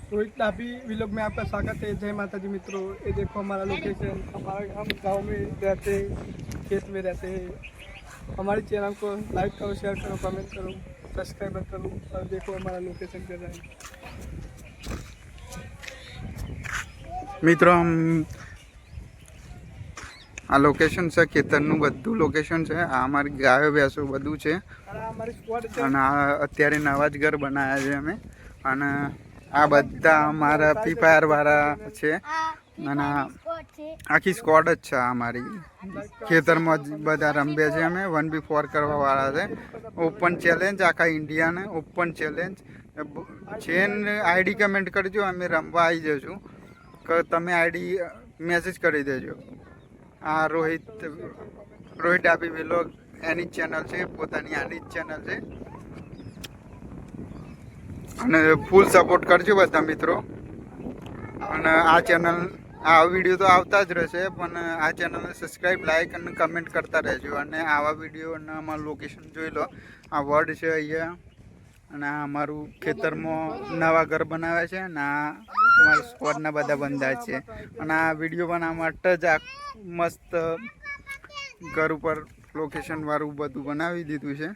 रोहित डाबी vlog में आपका स्वागत है। जय माता जी मित्रों, ये देखो हमारा लोकेशन। हमारा हम गांव में रहते हैं, खेत में रहते हैं। हमारे चैनल को लाइक करो, शेयर करो, कमेंट करो, सब्सक्राइब करो और देखो हमारा लोकेशन कर रहा है। મિત્રો આ લોકેશન છે ખેતરનું બધું લોકેશન છે। આ અમારી ગાયો ભેંસો બધું છે हमारी स्क्वाड છે અને આ અત્યારે નવા જ ઘર બનાવ્યા છે અમે। અને આ બધા અમારા ફ્રી ફાયર વાળા છે અને આખી સ્ક્વોડ જ છે આ અમારી। ખેતરમાં જ બધા રમ્યા છે અમે। 1v4 કરવા વાળા છે। ઓપન ચેલેન્જ આખા ઇન્ડિયાને ઓપન ચેલેન્જ છે ને। આઈડી કમેન્ટ કરજો, અમે રમવા આવી જઈશું। કે તમે આઈડી મેસેજ કરી દેજો। આ રોહિત ડાબી વ્લોગ એની જ ચેનલ છે, પોતાની આની જ ચેનલ છે અને ફૂલ સપોર્ટ કરજો બધા મિત્રો। અને આ ચેનલ આ વિડીયો તો આવતા જ રહેશે, પણ આ ચેનલને સબસ્ક્રાઈબ, લાઈક અને કમેન્ટ કરતા રહેજો। અને આવા વિડીયો અને અમારું લોકેશન જોઈ લો। આ વર્ડ છે અહીંયા અને આ અમારું ખેતરમાં નવા ઘર બનાવ્યા છે અને આ અમારા સ્ક્વોડના બધા બંધા છે। અને આ વિડીયો બનાવવા માટે જ આ મસ્ત ઘર ઉપર લોકેશન વાળું બધું બનાવી દીધું છે।